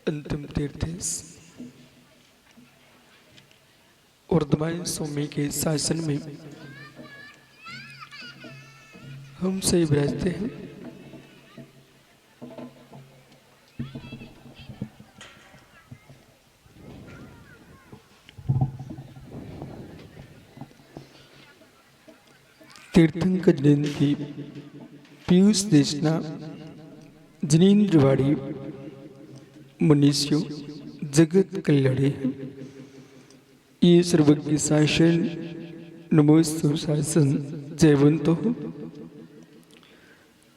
अंतिम तीर्थेश वर्धमान स्वामी के शासन में हम सही विराजते हैं। तीर्थंकर जयंती पीयूष देशना जिनेन्द्रवाड़ी मनुष्यों जगत कल्याणी ये सर्वज्ञ शासन नमोस्तु शासन जयवंतो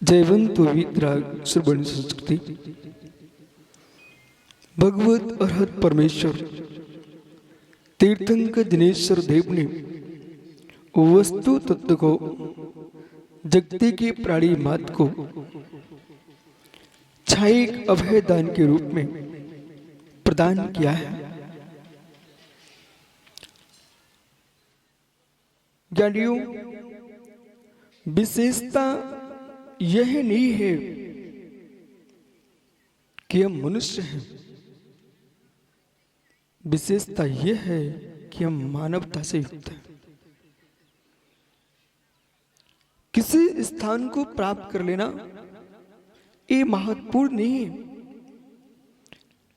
जयवंतो वितराग श्रवण संस्कृति भगवत अर्हत परमेश्वर तीर्थंकर दिनेश्वर देव ने वस्तु तत्व को जगती के प्राणी मात को छायिक अभय दान के रूप में प्रदान किया है। ज्ञानियों, विशेषता यह नहीं है कि हम मनुष्य हैं, विशेषता यह है कि हम मानवता से युक्त हैं। किसी स्थान को प्राप्त कर लेना ये महत्वपूर्ण नहीं है,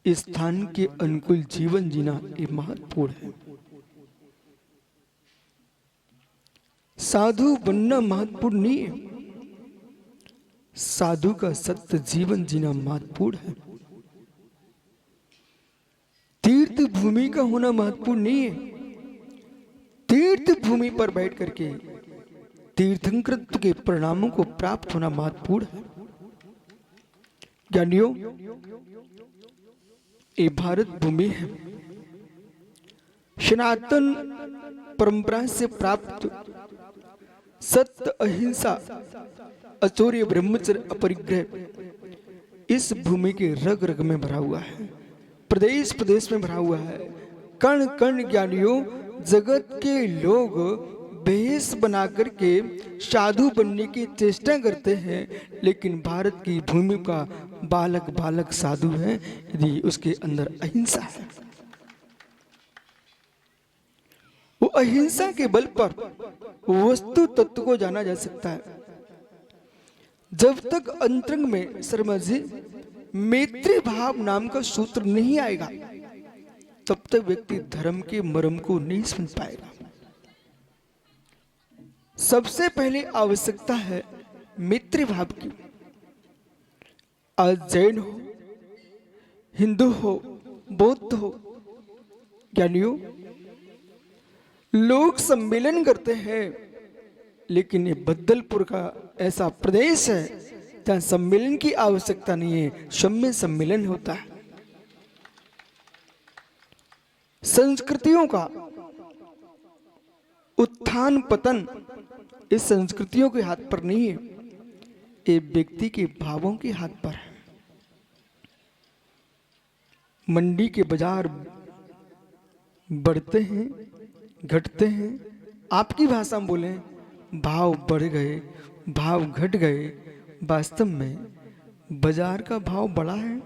इस स्थान के अनुकूल जीवन जीना ये महत्वपूर्ण है। साधु बनना महत्वपूर्ण नहीं है, साधु का सत्य जीवन जीना महत्वपूर्ण है। तीर्थ भूमि का होना महत्वपूर्ण नहीं है, तीर्थ भूमि पर बैठ करके तीर्थंकृत के परिणामों को प्राप्त होना महत्वपूर्ण है। ज्ञानियों, ये भारत भूमि है, सनातन परंपरा से प्राप्त सत्य अहिंसा अचौर्य ब्रह्मचर्य अपरिग्रह इस भूमि के रग रग में भरा हुआ है, प्रदेश प्रदेश में भरा हुआ है। कण कण ज्ञानियों, जगत के लोग भेष बना करके साधु बनने की चेष्टा करते हैं, लेकिन भारत की भूमि का बालक बालक साधु है यदि उसके अंदर अहिंसा है। वो अहिंसा के बल पर वस्तु तत्व को जाना जा सकता है। जब तक अंतरंग में शर्मा जी मैत्री भाव नाम का सूत्र नहीं आएगा, तब तक व्यक्ति धर्म के मर्म को नहीं समझ पाएगा। सबसे पहले आवश्यकता है मैत्री भाव की। आज जैन हो, हिंदू हो, बौद्ध हो, ज्ञानियों, लोग सम्मेलन करते हैं, लेकिन ये बद्दलपुर का ऐसा प्रदेश है जहां सम्मेलन की आवश्यकता नहीं है, सम्य सम्मेलन होता है। संस्कृतियों का उत्थान पतन इस संस्कृतियों के हाथ पर नहीं है, ये व्यक्ति के भावों के हाथ पर है। मंडी के बाजार बढ़ते हैं, घटते हैं, आपकी भाषा में बोले भाव बढ़ गए, भाव घट गए। वास्तव में बाजार का भाव बढ़ा है,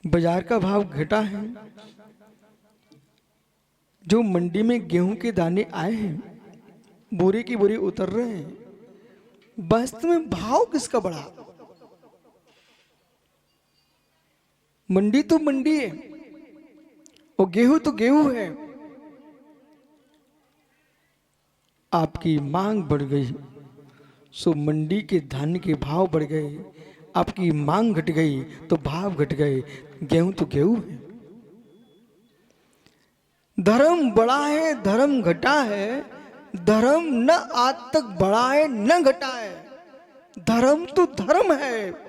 बाजार का भाव घटा है। जो मंडी में गेहूं के दाने आए हैं, बोरे की बोरी उतर रहे हैं, वास्तव में भाव किसका बढ़ा? मंडी तो मंडी है और गेहूं तो गेहूं है। आपकी मांग बढ़ गई सो मंडी के धान्य के भाव बढ़ गए, आपकी मांग घट गई तो भाव घट गए। गेहूं तो गेहूं है। धर्म बढ़ा है, धर्म घटा है, धर्म न आज तक बढ़ा है न घटा है। धर्म तो धर्म है।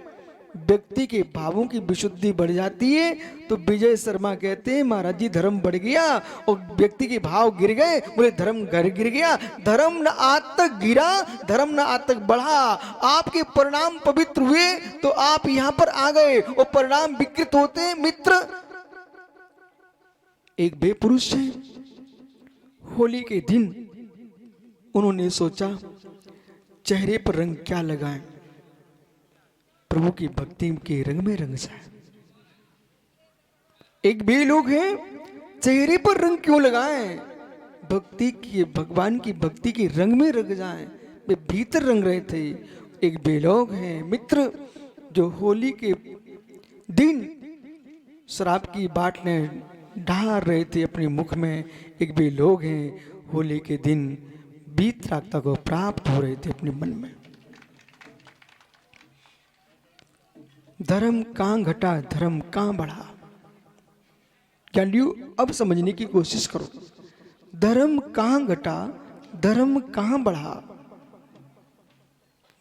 व्यक्ति के भावों की विशुद्धि बढ़ जाती है तो विजय शर्मा कहते हैं महाराज जी धर्म बढ़ गया, और व्यक्ति के भाव गिर गए, बोले धर्म गिर गया। धर्म न आज तक गिरा, धर्म न आज तक बढ़ा। आपके परिणाम पवित्र हुए तो आप यहां पर आ गए, और परिणाम विकृत होते मित्र। एक बेपुरुष है, होली के दिन उन्होंने सोचा चेहरे पर रंग क्या लगाएं। प्रभु की भक्ति के रंग में रंग जाए। एक वे लोग हैं, चेहरे पर रंग क्यों लगाएं, भक्ति की, भगवान की भक्ति के रंग में रंग जाएं, वे भीतर रंग रहे थे। एक वे लोग हैं मित्र जो होली के दिन शराब की बाटलें ढार रहे थे अपने मुख में। एक वे लोग हैं होली के दिन वीतरागता को प्राप्त हो रहे थे अपने मन में। धर्म कहां घटा, धर्म कहां बढ़ा। ज्ञानियों अब समझने की कोशिश करो, धर्म कहां घटा, धर्म कहां बढ़ा।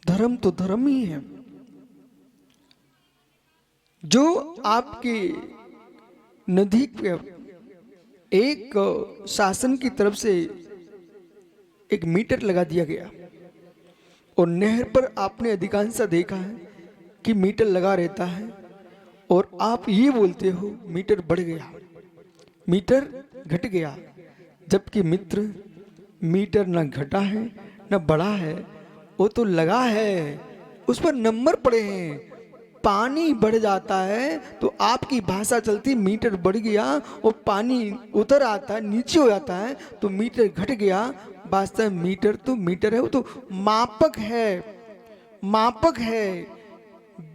धर्म तो धर्म ही है। जो आपके नदी के एक शासन की तरफ से एक मीटर लगा दिया गया और नहर पर आपने अधिकांश देखा है कि मीटर लगा रहता है और आप ये बोलते हो मीटर बढ़ गया, मीटर घट गया, जबकि मित्र मीटर न घटा है न बढ़ा है, वो तो लगा है, उस पर नंबर पड़े हैं। पानी बढ़ जाता है तो आपकी भाषा चलती मीटर बढ़ गया, और पानी उतर आता है नीचे हो जाता है तो मीटर घट गया। वास्तव में मीटर तो मीटर है, वो तो मापक है, मापक है,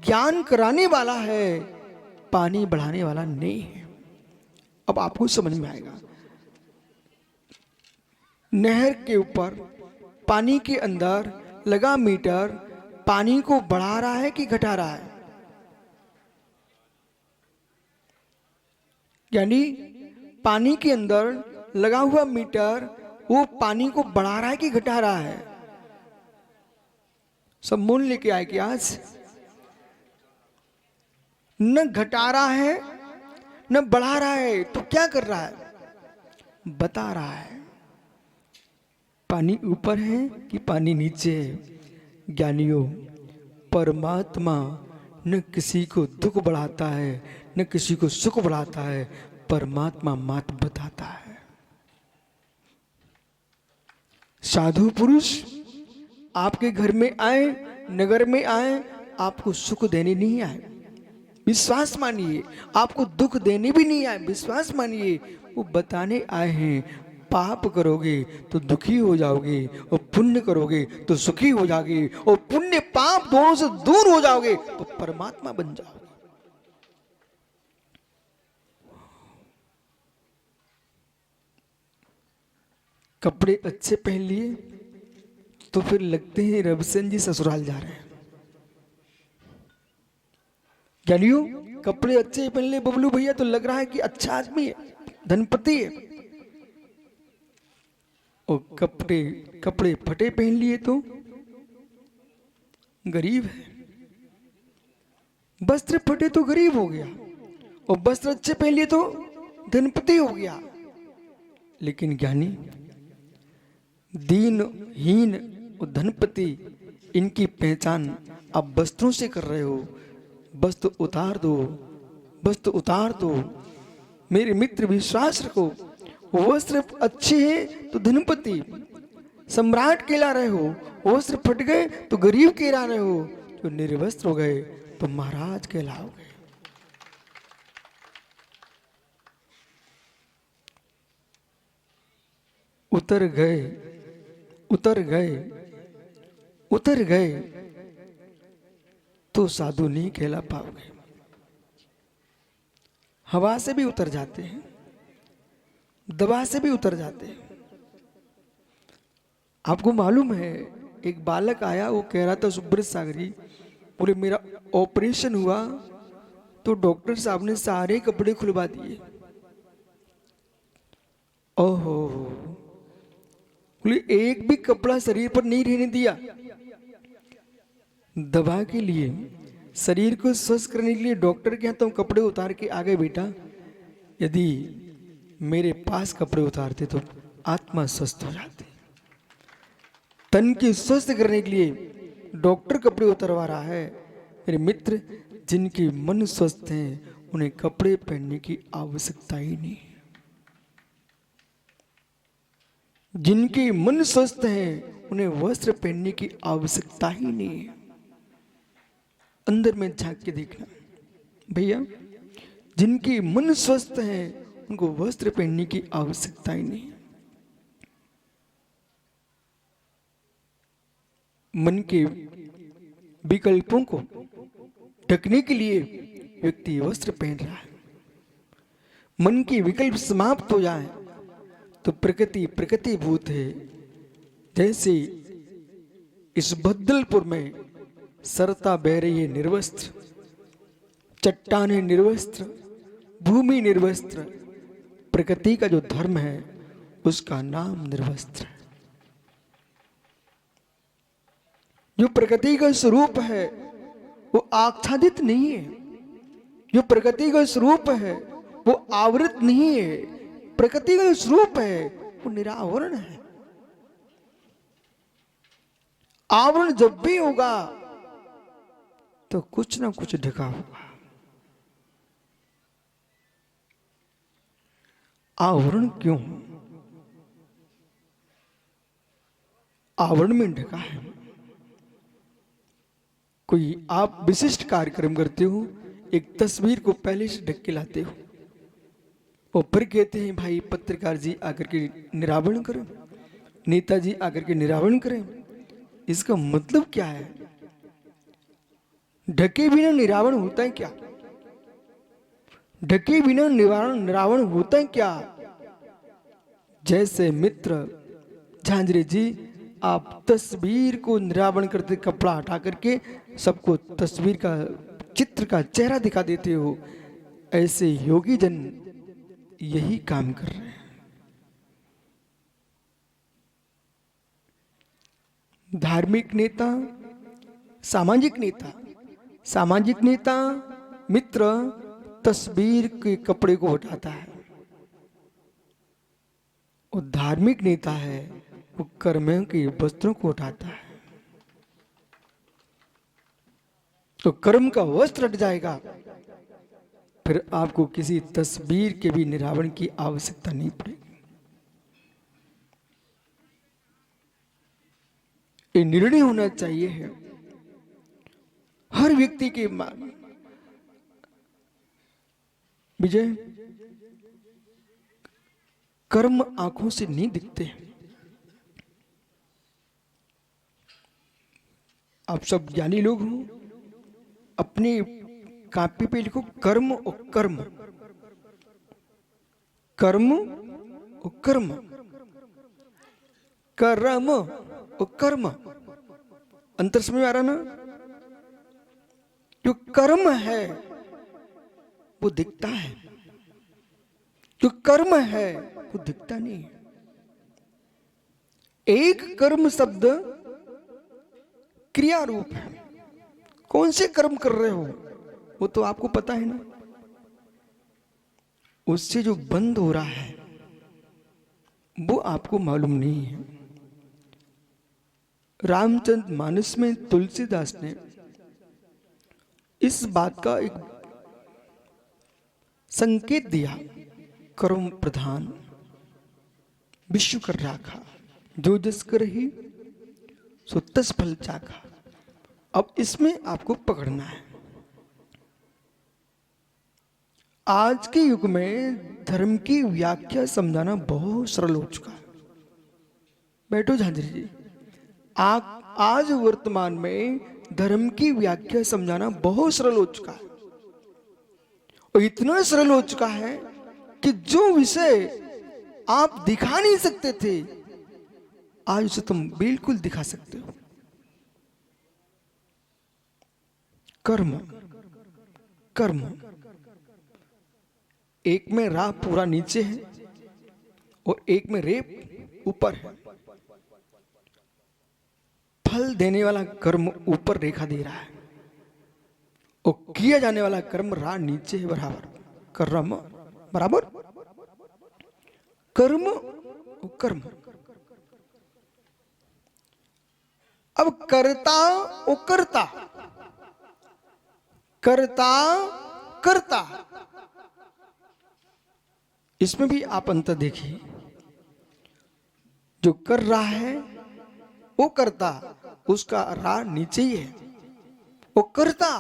ज्ञान कराने वाला है, पानी बढ़ाने वाला नहीं है। अब आपको समझ में आएगा। नहर के ऊपर पानी के अंदर लगा मीटर पानी को बढ़ा रहा है कि घटा रहा है? यानी पानी के अंदर लगा हुआ मीटर वो पानी को बढ़ा रहा है कि घटा रहा है? सब मूल लेके आए कि आज न घटा रहा है न बढ़ा रहा है, तो क्या कर रहा है? बता रहा है पानी ऊपर है कि पानी नीचे है। ज्ञानियों, परमात्मा न किसी को दुख बढ़ाता है न किसी को सुख बढ़ाता है, परमात्मा मात्र बताता है। साधु पुरुष आपके घर में आए, नगर में आए, आपको सुख देने नहीं आए, विश्वास मानिए। आपको दुख देने भी नहीं आए, विश्वास मानिए। वो बताने आए हैं पाप करोगे तो दुखी हो जाओगे और पुण्य करोगे तो सुखी हो जाओगे, और पुण्य पाप दोनों से दूर हो जाओगे तो परमात्मा बन जाओगे। कपड़े अच्छे पहन लिए तो फिर लगते हैं रविशन जी ससुराल जा रहे हैं। ज्ञानियों, कपड़े अच्छे पहन ले बबलू भैया तो लग रहा है कि अच्छा आदमी है, धनपति है, और कपड़े फटे पहन लिए तो गरीब है। वस्त्र फटे तो गरीब हो गया, और वस्त्र अच्छे पहन लिए तो धनपति हो गया। लेकिन ज्ञानी, दीनहीन और धनपति, इनकी पहचान आप वस्त्रों से कर रहे हो। वस्त्र उतार दो, वस्त्र उतार दो। मेरे मित्र विश्वास रखो, वस्त्र अच्छे हैं तो धनपति सम्राट कहला रहे हो, वस्त्र फट गए तो गरीब कहला रहे हो, जो निर्वस्त्र हो गए तो महाराज कहलाओगे। उतर गए, उतर गए, उतर गए तो साधु नहीं कहला पाओगे। हवा से भी उतर जाते हैं, दवा से भी उतर जाते हैं। आपको मालूम है, एक बालक आया, वो कह रहा था सुब्रत सागरी, बोले मेरा ऑपरेशन हुआ तो डॉक्टर साहब ने सारे कपड़े खुलवा दिए। ओहो, बोले एक भी कपड़ा शरीर पर नहीं रहने दिया। दवा के लिए, शरीर को स्वस्थ करने के लिए डॉक्टर के यहाँ तुम कपड़े उतार के आ गए बेटा। यदि मेरे पास कपड़े उतारते तो आत्मा स्वस्थ हो जाती। तन की स्वस्थ करने के लिए डॉक्टर कपड़े उतरवा रहा है। मेरे मित्र, जिनके मन स्वस्थ हैं उन्हें कपड़े पहनने की आवश्यकता ही नहीं। जिनके मन स्वस्थ हैं उन्हें वस्त्र पहनने की आवश्यकता ही नहीं है। अंदर में झांक के देखना। भैया, जिनके मन स्वस्थ है उनको वस्त्र पहनने की आवश्यकता ही नहीं। मन के विकल्पों को ढकने के लिए व्यक्ति वस्त्र पहन रहा है। मन के विकल्प समाप्त हो जाए तो प्रकृति प्रकृति भूत है। जैसे इस बद्दलपुर में सरता बह रही है निर्वस्त्र, चट्टानें निर्वस्त्र, भूमि निर्वस्त्र, प्रकृति का जो धर्म है उसका नाम निर्वस्त्र है। जो प्रकृति का स्वरूप है वो आच्छादित नहीं है। जो प्रकृति का स्वरूप है वो आवृत नहीं है। प्रकृति का स्वरूप है वो निरावरण है। आवरण जब भी होगा तो कुछ ना कुछ ढका होगा। आवरण क्यों? आवरण में ढका है। कोई आप विशिष्ट कार्यक्रम करते हो, एक तस्वीर को पहले से ढक के लाते हो और फिर कहते हैं भाई पत्रकार जी आकर के निरावरण करें, नेताजी आकर के निरावरण करें। इसका मतलब क्या है? ढके बिना निरावरण होता है क्या? ढके बिना निरावरण होता है क्या? जैसे मित्र झांझरे जी, आप तस्वीर को निरावरण करते, कपड़ा हटा करके सबको तस्वीर का, चित्र का चेहरा दिखा देते हो, ऐसे योगी जन यही काम कर रहे हैं। धार्मिक नेता, सामाजिक नेता, सामाजिक नेता मित्र तस्वीर के कपड़े को हटाता है, और धार्मिक नेता है वो कर्मों के वस्त्रों को उठाता है। तो कर्म का वस्त्र हट जाएगा, फिर आपको किसी तस्वीर के भी निरावरण की आवश्यकता नहीं पड़ेगी। ये निर्णय होना चाहिए है हर व्यक्ति के मन। विजय, कर्म आंखों से नहीं दिखते। आप सब ज्ञानी लोग हो, अपनी कापी पे लिखो कर्म और कर्म, कर्म और कर्म, कर्म और कर्म। अंतर समझ में आ रहा ना? जो कर्म है वो दिखता है, जो कर्म है वो दिखता नहीं है। एक कर्म शब्द क्रिया रूप है। कौन से कर्म कर रहे हो वो तो आपको पता है ना। उससे जो बंद हो रहा है वो आपको मालूम नहीं है। रामचंद्र मानस में तुलसीदास ने इस बात का एक संकेत दिया, कर्म प्रधान विश्व कर राखा, जो जस कर ही सो तस फल चाखा। अब इसमें आपको पकड़ना है। आज के युग में धर्म की व्याख्या समझाना बहुत सरल हो चुका है। बैठो झांझरी जी, आज वर्तमान में धर्म की व्याख्या समझाना बहुत सरल हो चुका है, और इतना सरल हो चुका है कि जो विषय आप दिखा नहीं सकते थे आज उसे तुम बिल्कुल दिखा सकते हो। कर्म, कर्म, एक में रा पूरा नीचे है और एक में रेप ऊपर है। फल देने वाला कर्म ऊपर रेखा दे रहा है और किया जाने वाला कर्म रा नीचे है बराबर। कर्म बराबर कर्म और कर्म। अब कर्ता और कर्ता, कर्ता कर्ता, इसमें भी आप अंतर देखिए। जो कर रहा है वो कर्ता, उसका रा नीचे ही है, वो कर्ता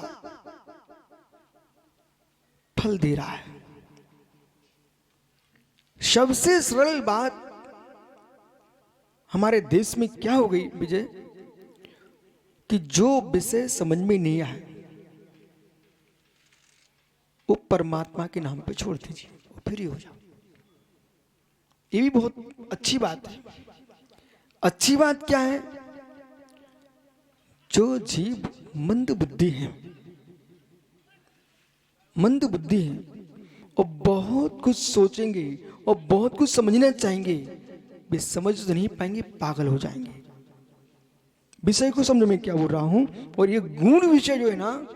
फल दे रहा है। सबसे सरल बात हमारे देश में क्या हो गई विजय, कि जो विषय समझ में नहीं आए वो परमात्मा के नाम पे छोड़ दीजिए, वो फ्री हो जाओ। ये भी बहुत अच्छी बात है। अच्छी बात क्या है, जो जीव मंद बुद्धि है, मंद बुद्धि है और बहुत कुछ सोचेंगे और बहुत कुछ समझना चाहेंगे, वे समझ तो नहीं पाएंगे, पागल हो जाएंगे। विषय को समझ में क्या बोल रहा हूं। और ये गुण विषय जो है ना,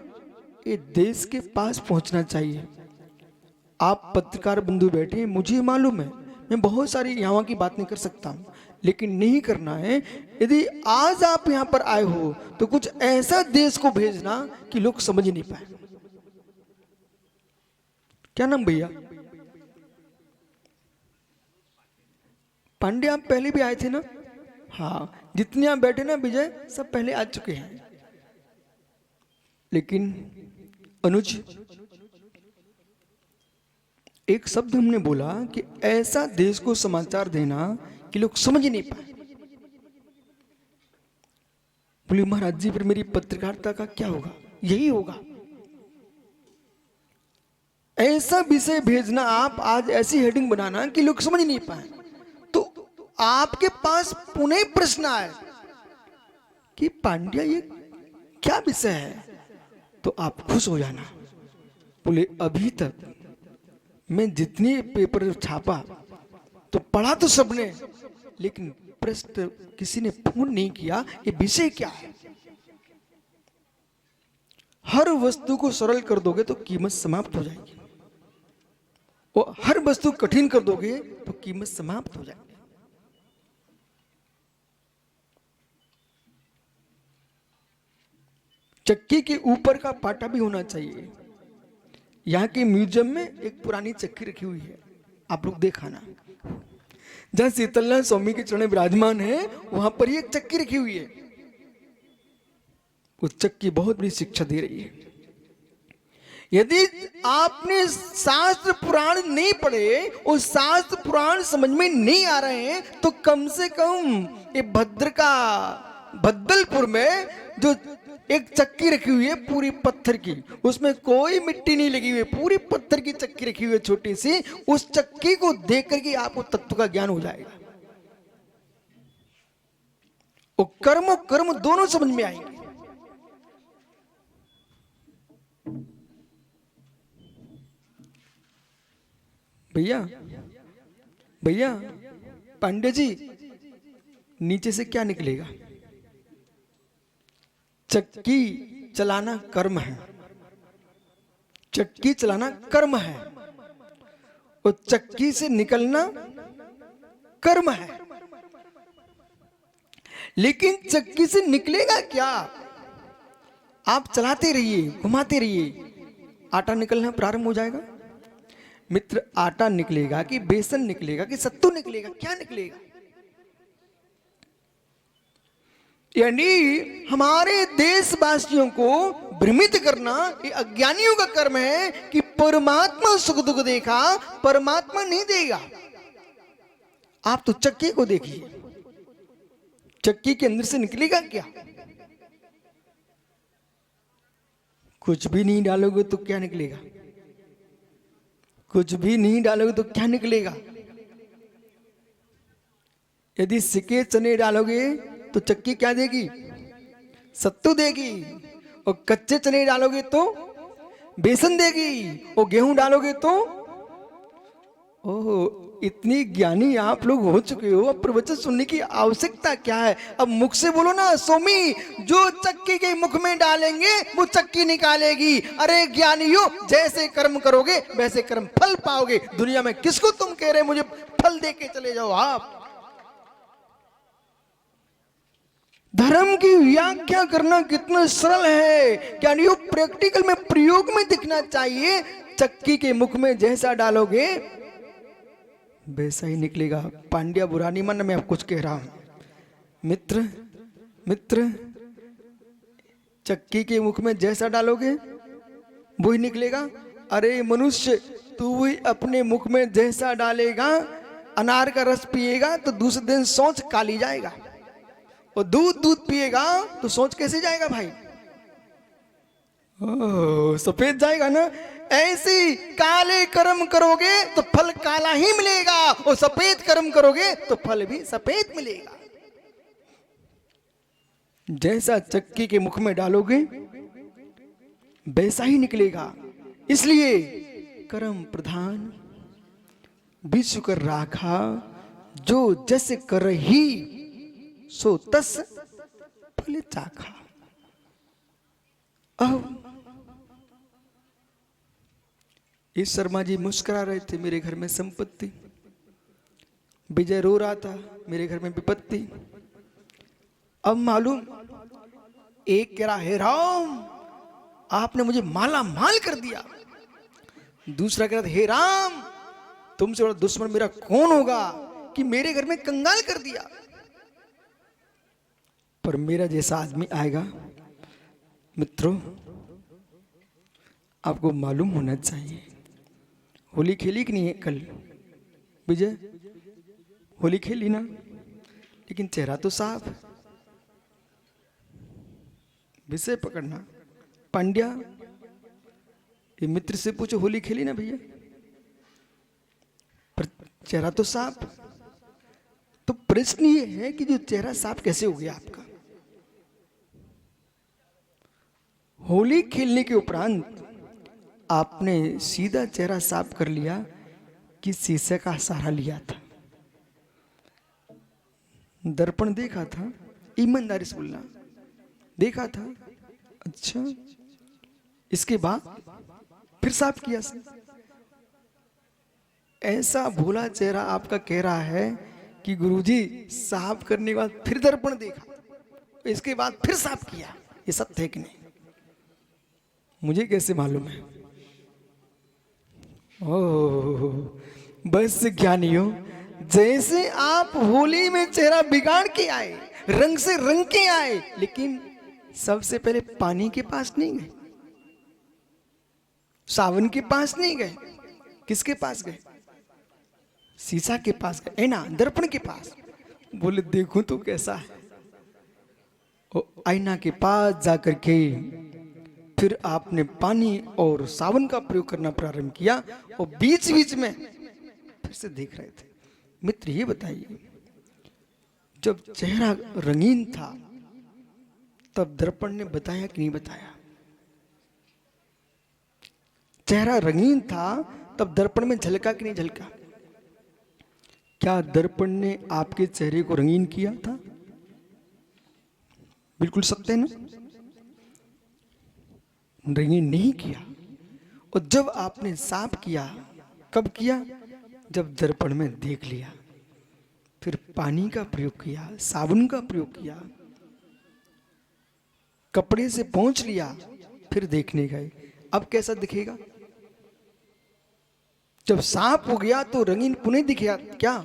ये देश के पास पहुंचना चाहिए। आप पत्रकार बंधु बैठे हैं, मुझे मालूम है मैं बहुत सारी यहाँ की बात नहीं कर सकता हूं, लेकिन नहीं करना है। यदि आज आप यहां पर आए हो तो कुछ ऐसा देश को भेजना कि लोग समझ नहीं पाए। क्या नाम भैया? पांडे, आप पहले भी आए थे ना? हाँ, जितने आप बैठे ना विजय, सब पहले आ चुके हैं। लेकिन अनुज, एक शब्द हमने बोला कि ऐसा देश को समाचार देना कि लोग समझ नहीं पाए। बोले महाराज जी, फिर मेरी पत्रकारिता का क्या होगा? यही होगा, ऐसा विषय भेजना, आप आज ऐसी हेडिंग बनाना कि लोग समझ नहीं पाए। तो आपके पास पुनः प्रश्न आए कि पांड्या ये क्या विषय है, तो आप खुश हो जाना। बोले अभी तक मैं जितने पेपर छापा तो पढ़ा तो सबने, लेकिन प्रश्न किसी ने फोन नहीं किया, ये विषय क्या है। हर वस्तु को सरल कर दोगे तो कीमत समाप्त हो जाएगी, और हर वस्तु कठिन कर दोगे तो कीमत समाप्त हो जाएगी। चक्की के ऊपर का पाटा भी होना चाहिए। यहाँ के म्यूजियम में एक पुरानी चक्की रखी हुई है, आप लोग देखाना। जहां शीतलनाथ स्वामी के चरण विराजमान है, वहां पर एक चक्की रखी हुई है। वो चक्की बहुत बड़ी शिक्षा दे रही है। यदि आपने शास्त्र पुराण नहीं पढ़े और शास्त्र पुराण समझ में नहीं आ रहे हैं, तो कम से कम ये भद्दलपुर में जो एक चक्की रखी हुई है पूरी पत्थर की, उसमें कोई मिट्टी नहीं लगी हुई, पूरी पत्थर की चक्की रखी हुई है छोटी सी, उस चक्की को देख करके आपको तत्व का ज्ञान हो जाएगा। और कर्म दोनों समझ में आएंगे। भैया पांडे जी, नीचे से क्या निकलेगा? चक्की चलाना कर्म है, चक्की चलाना कर्म है, और चक्की से निकलना कर्म है। लेकिन चक्की से निकलेगा क्या? आप चलाते रहिए, घुमाते रहिए, आटा निकलना प्रारंभ हो जाएगा। मित्र, आटा निकलेगा कि बेसन निकलेगा कि सत्तू निकलेगा? क्या निकलेगा? यानी हमारे देशवासियों को भ्रमित करना ये अज्ञानियों का कर्म है कि परमात्मा सुख दुख देखा, परमात्मा नहीं देगा। आप तो चक्की को देखिए, चक्की के अंदर से निकलेगा क्या? कुछ भी नहीं डालोगे तो क्या निकलेगा? कुछ भी नहीं डालोगे तो क्या निकलेगा? यदि सिके चने डालोगे तो चक्की क्या देगी? सत्तू देगी। और कच्चे चने डालोगे तो बेसन देगी। और गेहूं डालोगे तो, ओह, इतनी ज्ञानी आप लोग हो चुके हो, अब प्रवचन सुनने की आवश्यकता क्या है? अब मुख से बोलो ना, स्वामी जो चक्की के मुख में डालेंगे वो चक्की निकालेगी। अरे ज्ञानियों, जैसे कर्म करोगे वैसे कर्म फल पाओगे। दुनिया में किसको तुम कह रहे मुझे फल दे के चले जाओ? आप धर्म की व्याख्या करना कितना सरल है, क्या नहीं? प्रैक्टिकल में, प्रयोग में दिखना चाहिए। चक्की के मुख में जैसा डालोगे वैसा ही निकलेगा। पांड्या बुरा नहीं मानना, मैं अब कुछ कह रहा हूं। मित्र, चक्की के मुख में जैसा डालोगे वही निकलेगा। अरे मनुष्य, तू भी अपने मुख में जैसा डालेगा, अनार का रस पिएगा तो दूसरे दिन सोच काली जाएगा, और दूध पिएगा तो सोच कैसे जाएगा भाई? सफेद जाएगा ना। ऐसी काले कर्म करोगे तो फल काला ही मिलेगा, और सफेद कर्म करोगे तो फल भी सफेद मिलेगा। जैसा चक्की के मुख में डालोगे वैसा ही निकलेगा। इसलिए कर्म प्रधान विश्व कर राखा, जो जस कर ही सो तस फल चाखा। अब इस शर्मा जी मुस्कुरा रहे थे, मेरे घर में संपत्ति। विजय रो रहा था, मेरे घर में विपत्ति। अब मालूम, एक कह रहा हे राम, आपने मुझे माला माल कर दिया। दूसरा कह रहा हे राम, तुमसे बड़ा दुश्मन मेरा कौन होगा कि मेरे घर में कंगाल कर दिया। पर मेरा जैसा आदमी आएगा, मित्रों आपको मालूम होना चाहिए, होली खेली कि नहीं है कल? विजय होली खेली ना, लेकिन चेहरा तो साफ। विषय पकड़ना। पांड्या, ये मित्र से पूछो होली खेली ना भैया, पर चेहरा तो साफ। तो प्रश्न ये है कि जो चेहरा साफ कैसे हो गया आपका? होली खेलने के उपरांत आपने सीधा चेहरा साफ कर लिया कि शीशे का सहारा लिया था? दर्पण देखा था? ईमानदारी से बोलना, देखा था? अच्छा, इसके बाद फिर साफ किया। ऐसा भोला चेहरा आपका कह रहा है कि गुरुजी साफ करने के बाद फिर दर्पण देखा, इसके बाद फिर साफ किया। ये सत्य है कि नहीं? मुझे कैसे मालूम है? ओह, बस ज्ञानियों, जैसे आप होली में चेहरा बिगाड़ के आए, रंग से रंग के आए, लेकिन सबसे पहले पानी के पास नहीं गए, सावन के पास नहीं गए, किसके पास गए? शीशा के पास गए ना, दर्पण के पास। बोले देखो तो कैसा है। आईना के पास जाकर के फिर आपने पानी और सावन का प्रयोग करना प्रारंभ किया, और बीच बीच में फिर से देख रहे थे। मित्र ये बताइए, जब चेहरा रंगीन था तब दर्पण ने बताया कि नहीं बताया? चेहरा रंगीन था तब दर्पण में झलका कि नहीं झलका? क्या दर्पण ने आपके चेहरे को रंगीन किया था? बिल्कुल सत्य है ना? रंगीन नहीं किया। और जब आपने साफ किया, कब किया? जब दर्पण में देख लिया, फिर पानी का प्रयोग किया, साबुन का प्रयोग किया, कपड़े से पोंछ लिया, फिर देखने गए। अब कैसा दिखेगा? जब साफ हो गया तो रंगीन पुनः दिखेगा क्या?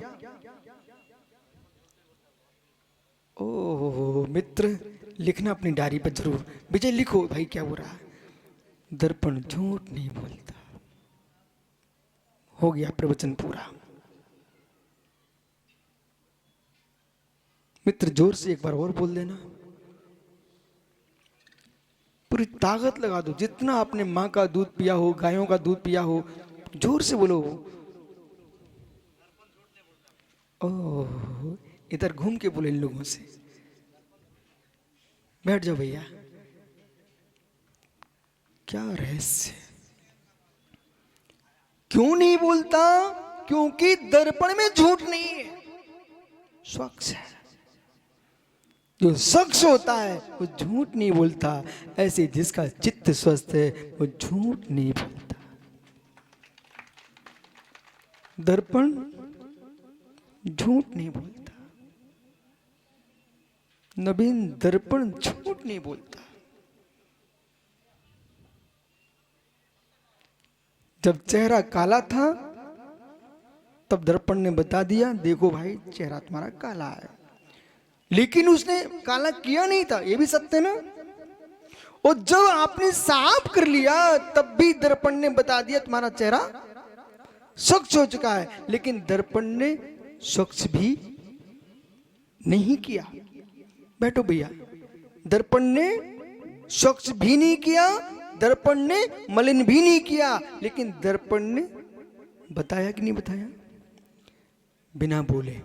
ओह मित्र, लिखना अपनी डायरी पर जरूर। विजय लिखो भाई क्या हो रहा है। दर्पण झूठ नहीं बोलता। हो गया प्रवचन पूरा। मित्र जोर से एक बार और बोल देना, पूरी ताकत लगा दो। जितना आपने माँ का दूध पिया हो, गायों का दूध पिया हो, जोर से बोलो। ओह, इधर घूम के बोले इन लोगों से। बैठ जाओ भैया। क्या रहस्य? क्यों नहीं बोलता? क्योंकि दर्पण में झूठ नहीं है, स्वच्छ है। जो स्वच्छ होता है वो झूठ नहीं बोलता। ऐसे जिसका चित्त स्वस्थ है वो झूठ नहीं बोलता। दर्पण झूठ नहीं बोलता। नवीन, दर्पण झूठ नहीं बोलता। जब चेहरा काला था तब दर्पण ने बता दिया, देखो भाई चेहरा तुम्हारा काला है। लेकिन उसने काला किया नहीं था, ये भी सत्य ना। और जब आपने साफ कर लिया तब भी दर्पण ने बता दिया तुम्हारा चेहरा स्वच्छ हो चुका है, लेकिन दर्पण ने स्वच्छ भी नहीं किया। बैठो भैया, दर्पण ने स्वच्छ भी नहीं किया, दर्पण ने मलिन भी नहीं किया, लेकिन दर्पण ने बताया कि नहीं बताया? बिना बोले,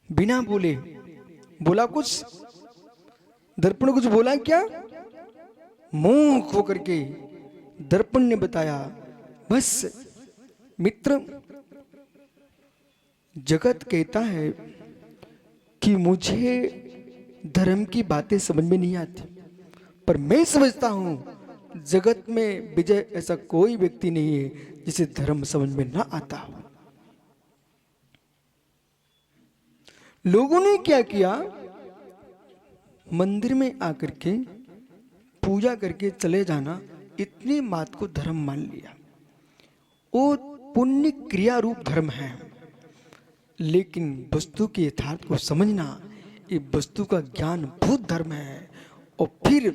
बिना बोले बोला कुछ? दर्पण कुछ बोला क्या? मूक होकर के दर्पण ने बताया। बस मित्र, जगत कहता है कि मुझे धर्म की बातें समझ में नहीं आती, पर मैं समझता हूं जगत में विजय ऐसा कोई व्यक्ति नहीं है जिसे धर्म समझ में ना आता हो। लोगों ने क्या किया, मंदिर में आकर के पूजा करके चले जाना, इतनी बात को धर्म मान लिया। वो पुण्य क्रिया रूप धर्म है, लेकिन वस्तु के यथार्थ को समझना, ये वस्तु का ज्ञान भूत धर्म है। और फिर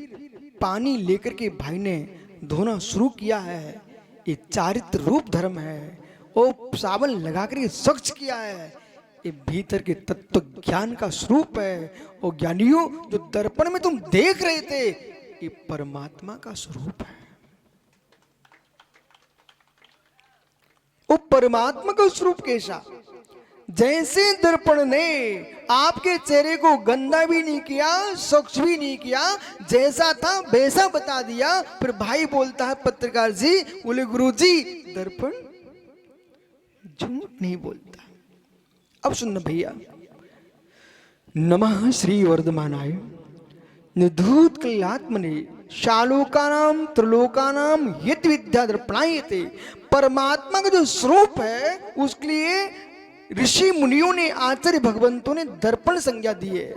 पानी लेकर के भाई ने धोना शुरू किया है, ये चारित्र रूप धर्म है। और साबुन लगा करके स्वच्छ किया है, ये भीतर के तत्व ज्ञान का स्वरूप है। और ज्ञानियों, जो दर्पण में तुम देख रहे थे, ये परमात्मा का स्वरूप है। वो परमात्मा का स्वरूप कैसा? जैसे दर्पण ने आपके चेहरे को गंदा भी नहीं किया, स्वच्छ भी नहीं किया, जैसा था वैसा बता दिया। फिर भाई बोलता है, पत्रकार जी बोले, गुरु जी दर्पण झूठ नहीं बोलता। अब सुनना भैया, नमः श्री वर्धमानाय निधूत कल्यात्मने शालोकानाम त्रिलोकानाम यत विद्या दर्पणायते। परमात्मा का जो स्वरूप है, उसके लिए ऋषि मुनियों ने, आचार्य भगवंतों ने दर्पण संज्ञा दी है।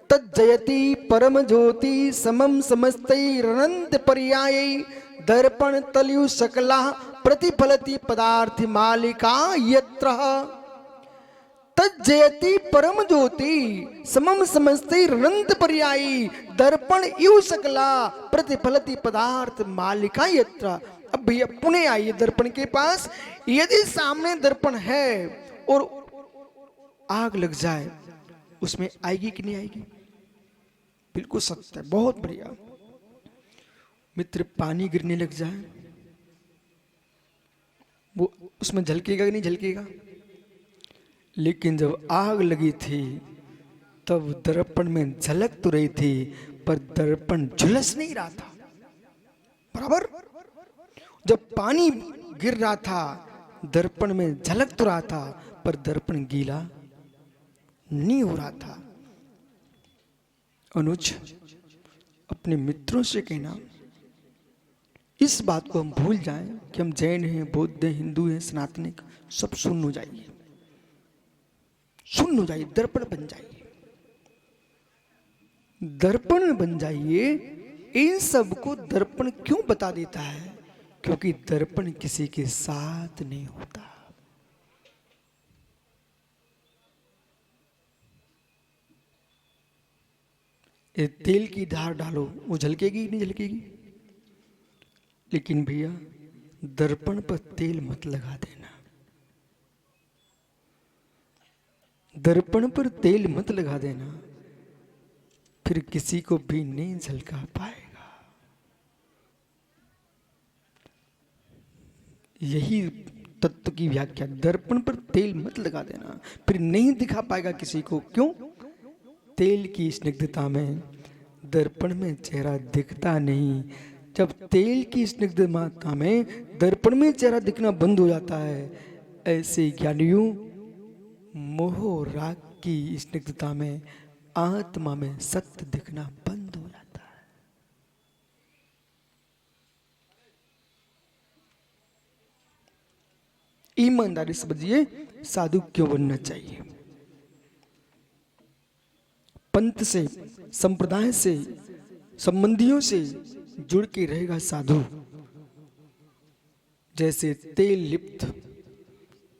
तज्जयति परम ज्योति समम समस्तैरनंत पर्यायै दर्पण तलयु सकला प्रतिफलति पदार्थ मालिका यत्र। तज्जयति परम ज्योति समम समस्तैरनंत पर्यायी दर्पण इव सकला प्रतिफलति पदार्थ मालिका यत्र। अब भैया पुणे आइए दर्पण के पास। यदि सामने दर्पण है और आग लग जाए, उसमें आएगी कि नहीं आएगी? बिल्कुल सत्य है, बहुत बढ़िया। मित्र, पानी गिरने लग जाए, वो उसमें झलकेगा कि नहीं झलकेगा? लेकिन जब आग लगी थी तब दर्पण में झलक तो रही थी, पर दर्पण झुलस नहीं रहा था। बराबर? जब पानी गिर रहा था, दर्पण में झलक तो रहा था, पर दर्पण गीला नहीं हो रहा था। अनुज, अपने मित्रों से कहना, इस बात को हम भूल जाएं कि हम जैन हैं, बौद्ध हैं, हिंदू हैं, सनातनी, सब शून्य हो जाइए, शून्य हो जाइए, दर्पण बन जाइए, दर्पण बन जाइए। इन सब को दर्पण क्यों बता देता है? क्योंकि दर्पण किसी के साथ नहीं होता। ये तेल की धार डालो, वो झलकेगी नहीं झलकेगी? लेकिन भैया, दर्पण पर तेल मत लगा देना, दर्पण पर तेल मत लगा देना, फिर किसी को भी नहीं झलका पाएगा। यही तत्व की व्याख्या। दर्पण पर तेल मत लगा देना, फिर नहीं दिखा पाएगा किसी को। क्यों? तेल की स्निग्धता में दर्पण में चेहरा दिखता नहीं। जब तेल की स्निग्धता में दर्पण में चेहरा दिखना बंद हो जाता है, ऐसे ज्ञानियों मोह राग की स्निग्धता में आत्मा में सत्य दिखना बंद हो जाता है। ईमानदारी समझिए, साधु क्यों बनना चाहिए? पंथ से, संप्रदाय से, संबंधियों से जुड़ के रहेगा साधु। जैसे तेल लिप्त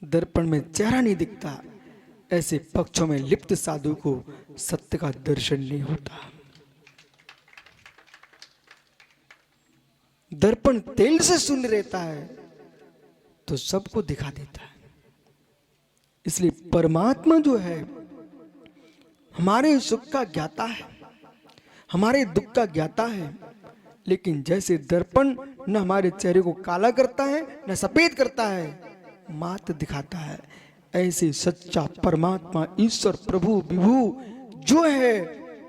दर्पण में चेहरा नहीं दिखता, ऐसे पक्षों में लिप्त साधु को सत्य का दर्शन नहीं होता। दर्पण तेल से शून्य रहता है तो सबको दिखा देता है। इसलिए परमात्मा जो है हमारे सुख का ज्ञाता है, हमारे दुख का ज्ञाता है। लेकिन जैसे दर्पण न हमारे चेहरे को काला करता है न सफेद करता है, मात्र दिखाता है, ऐसे सच्चा परमात्मा ईश्वर प्रभु विभु जो है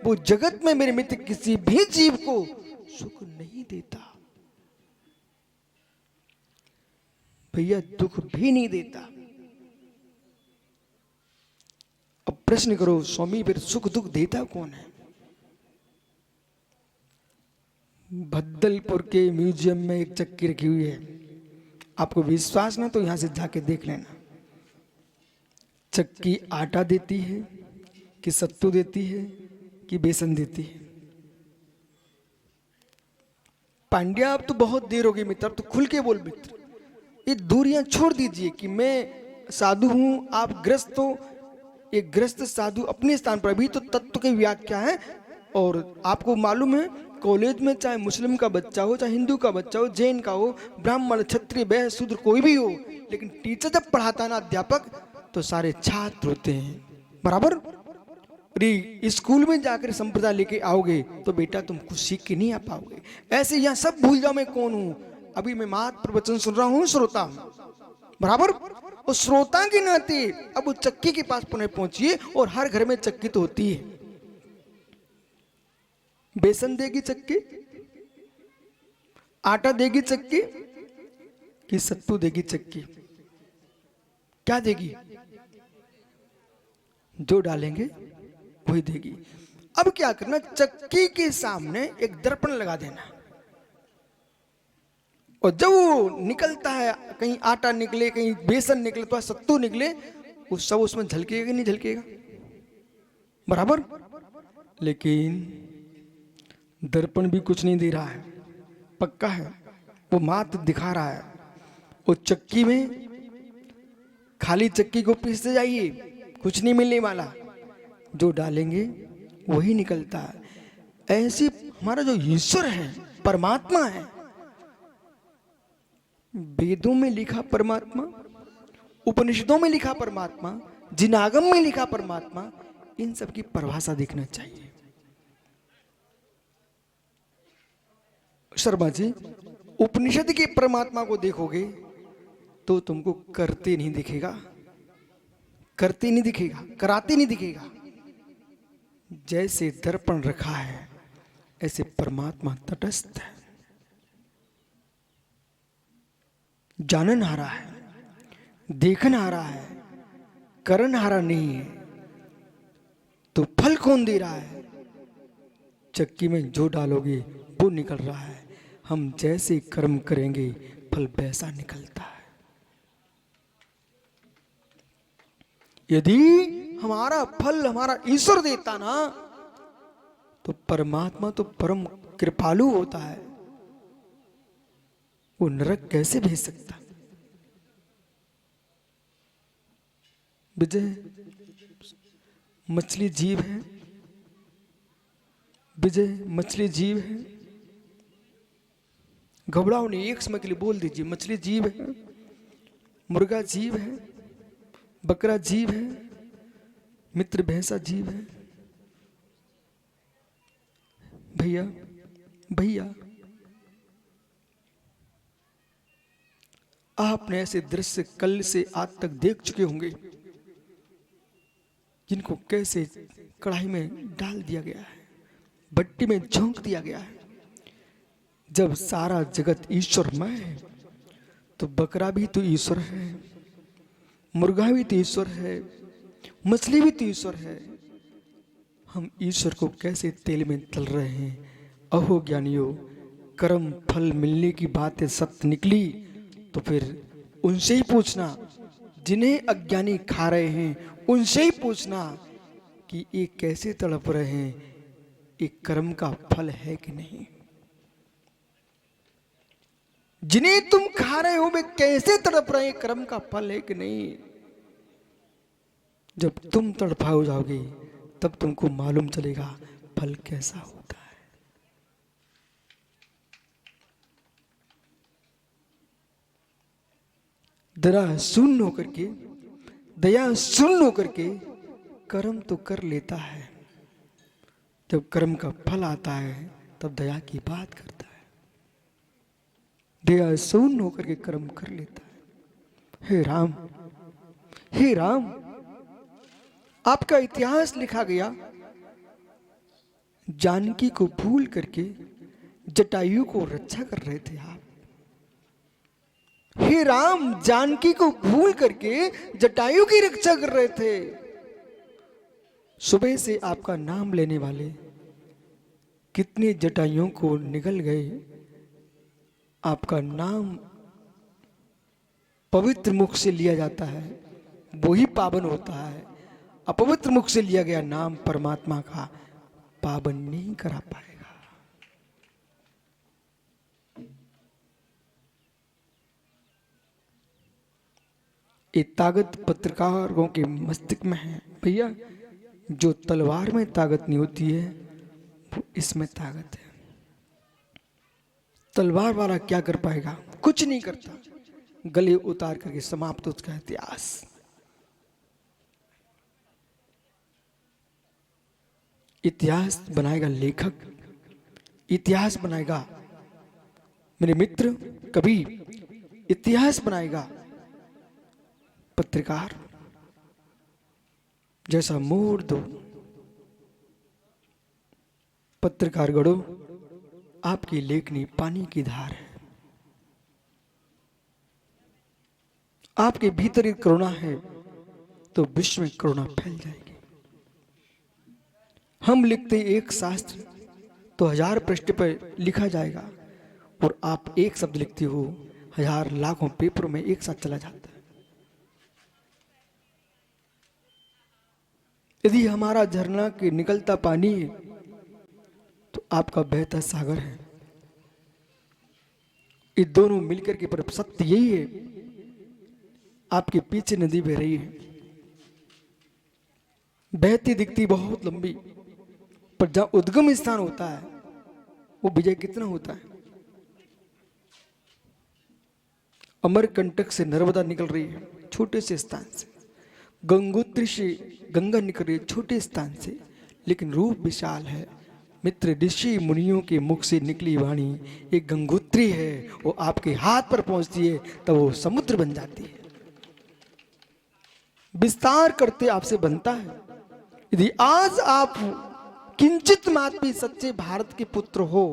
वो जगत में मेरे मित्र किसी भी जीव को सुख नहीं देता भैया, दुख भी नहीं देता। अब प्रश्न करो स्वामी फिर सुख दुख देता कौन है? भद्दलपुर के म्यूजियम में एक चक्की रखी हुई है, आपको विश्वास ना तो यहां से जाके देख लेना। चक्की आटा देती है कि सत्तू देती है कि बेसन देती है? पांड्या अब तो बहुत देर हो गई मित्र, अब तो खुल के बोल मित्र। ये दूरियां छोड़ दीजिए कि मैं साधु हूं आप ग्रस्त हो। एक ग्रस्त साधु अपने स्थान पर, अभी तो तत्व की व्याख्या है। और आपको मालूम है कॉलेज में चाहे मुस्लिम का बच्चा हो, चाहे हिंदू का बच्चा हो, जैन का हो, ब्राह्मण क्षत्रिय वैश्य शूद्र कोई भी हो, लेकिन टीचर जब पढ़ाता है ना अध्यापक, तो सारे छात्र होते हैं बराबर। स्कूल में जाकर संप्रदाय लेके आओगे तो बेटा तुम कुछ सीख के नहीं आ पाओगे। ऐसे यहाँ सब भूल जाओ मैं कौन हूं। अभी मैं मात्र प्रवचन सुन रहा हूं, श्रोता बराबर। और श्रोता के नाते अब वो चक्की के पास पुनः पहुंचिए, और हर घर में चक्की तो होती है। बेसन देगी चक्की, आटा देगी चक्की कि सत्तू देगी चक्की? क्या देगी? जो डालेंगे वही देगी। अब क्या करना, चक्की के सामने एक दर्पण लगा देना, और जब वो निकलता है, कहीं आटा निकले कहीं बेसन निकले तो सत्तू निकले, वो सब उसमें झलकेगा कि नहीं झलकेगा? बराबर। लेकिन दर्पण भी कुछ नहीं दे रहा है, पक्का है, वो मात्र दिखा रहा है। वो चक्की में खाली चक्की को पीसते जाइए, कुछ नहीं मिलने वाला, जो डालेंगे वही निकलता है। ऐसे हमारा जो ईश्वर है परमात्मा है, वेदों में लिखा परमात्मा, उपनिषदों में लिखा परमात्मा, जिनागम में लिखा परमात्मा, इन सब की परिभाषा देखना चाहिए। शर्मा जी, उपनिषद के परमात्मा को देखोगे तो तुमको करते नहीं दिखेगा, करते नहीं दिखेगा, कराते नहीं दिखेगा। जैसे दर्पण रखा है ऐसे परमात्मा तटस्थ है, जाननहारा है, देखनहारा है, करनहारा नहीं है। तो फल कौन दे रहा है? चक्की में जो डालोगे वो निकल रहा है। हम जैसे कर्म करेंगे फल वैसा निकलता है। यदि हमारा फल हमारा ईश्वर देता ना, तो परमात्मा तो परम कृपालु होता है, वो नरक कैसे भेज सकता? विजय मछली जीव है, विजय मछली जीव है। घबराओ नहीं, एक समय के लिए बोल दीजिए मछली जीव है, मुर्गा जीव है, बकरा जीव है, मित्र भैंसा जीव है। भैया भैया, आपने ऐसे दृश्य कल से आज तक देख चुके होंगे जिनको कैसे कढ़ाई में डाल दिया गया है, भट्टी में झोंक दिया गया है। जब सारा जगत ईश्वरमय है तो बकरा भी तो ईश्वर है, मुर्गा भी तो ईश्वर है, मछली भी तो ईश्वर है। हम ईश्वर को कैसे तेल में तल रहे हैं? अहो ज्ञानियों, कर्म फल मिलने की बातें सत्य निकली तो फिर उनसे ही पूछना, जिन्हें अज्ञानी खा रहे हैं उनसे ही पूछना कि ये कैसे तड़प रहे हैं, एक कर्म का फल है कि नहीं। जिन्हें तुम खा रहे हो वे कैसे तड़प रहे हैं, कर्म का फल है कि नहीं। जब तुम तड़पा हो जाओगे तब तुमको मालूम चलेगा फल कैसा होता है। दया शून्य होकर के कर्म तो कर लेता है, जब कर्म का फल आता है तब दया की बात करता है। दया शून्य होकर के कर्म कर लेता है। हे राम, हे राम, आपका इतिहास लिखा गया, जानकी को भूल करके जटायु को रक्षा कर रहे थे आप। हे राम, जानकी को भूल करके जटायु की रक्षा कर रहे थे। सुबह से आपका नाम लेने वाले कितने जटायुओं को निगल गए। आपका नाम पवित्र मुख से लिया जाता है, वो ही पावन होता है। अपवित्र मुख से लिया गया नाम परमात्मा का पावन नहीं करा पाएगा। ये ताकत पत्रकारों के मस्तिष्क में है भैया। जो तलवार में ताकत नहीं होती है वो इसमें ताकत है। तलवार वाला क्या कर पाएगा? कुछ नहीं करता, गले उतार करके समाप्त उसका इतिहास। इतिहास बनाएगा लेखक, इतिहास बनाएगा मेरे मित्र कवि, इतिहास बनाएगा पत्रकार। जैसा मोड़ दो पत्रकार गढ़ो, आपकी लेखनी पानी की धार है। आपके भीतर एक करुणा है तो विश्व में करुणा फैल जाएगी। हम लिखते एक शास्त्र तो 1000 पृष्ठ पर लिखा जाएगा, और आप एक शब्द लिखते हो 1000 लाखों पेपरों में एक साथ चला जाता है। यदि हमारा झरना के निकलता पानी है तो आपका बहता सागर है। ये दोनों मिलकर के पर सत्य यही है। आपके पीछे नदी बह रही है, बहती दिखती बहुत लंबी, पर जहां उद्गम स्थान होता है वो विजय कितना होता है। अमरकंटक से नर्मदा निकल रही है छोटे से स्थान से, गंगोत्री से गंगा निकल रही है छोटे स्थान से, लेकिन रूप विशाल है। मित्र, ऋषि मुनियों के मुख से निकली वाणी एक गंगोत्री है, वो आपके हाथ पर पहुंचती है तब वो समुद्र बन जाती है। विस्तार करते आपसे बनता है। यदि आज आप किंचित मात्र भी सच्चे भारत के पुत्र हो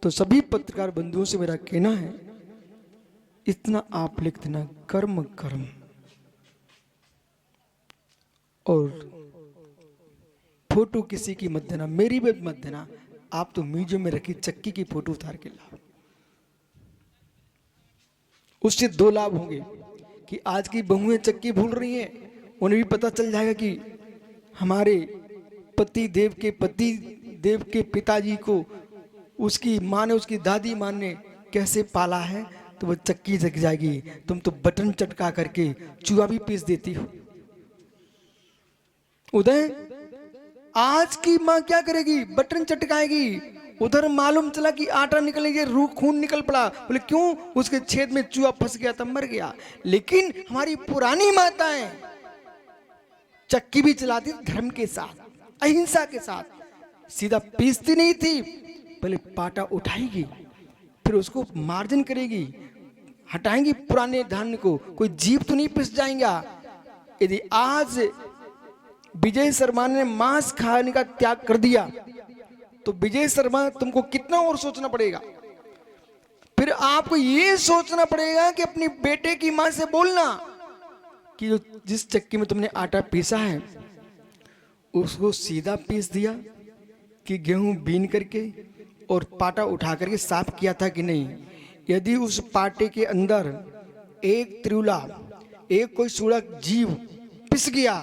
तो सभी पत्रकार बंधुओं से मेरा कहना है, इतना आप लिख देना, कर्म कर्म। और फोटो किसी की मत देना, मेरी भी मत देना। आप तो म्यूजियम में रखी चक्की की फोटो उतार के लाओ। उससे 2 लाभ होंगे कि आज की बहुएं चक्की भूल रही हैं, उन्हें भी पता चल जाएगा कि हमारे पति देव के पिताजी को उसकी माँ ने, उसकी दादी माँ ने कैसे पाला है, तो वो चक्की जग जाएगी। तुम तो बटन चटका करके चूहा भी पीस देती हो। उदय, आज की माँ क्या करेगी? बटन चटकाएगी। उधर मालूम चला कि आटा निकलेगा, रूह खून निकल पड़ा, बोले क्यों? उसके छेद में चूहा फंस गया तब मर गया। लेकिन हमारी पुरानी माताएं चक्की भी चलाती धर्म के साथ, अहिंसा के साथ। सीधा पीसती नहीं थी, पहले पाटा उठाएगी, फिर उसको मार्जन करेगी, हटाएंगी पुराने धान्य को, कोई जीव तो नहीं पिस जाएगा। यदि आज विजय शर्मा ने मांस खाने का त्याग कर दिया तो विजय शर्मा तुमको कितना और सोचना पड़ेगा। फिर आपको ये सोचना पड़ेगा कि अपनी बेटे की मां से बोलना कि जिस चक्की में तुमने आटा पीसा है उसको सीधा पीस दिया कि गेहूं बीन करके और पाटा उठा करके साफ किया था कि नहीं। यदि उस पाटे के अंदर एक त्रिउला, एक कोई सूड़ा जीव पिस गया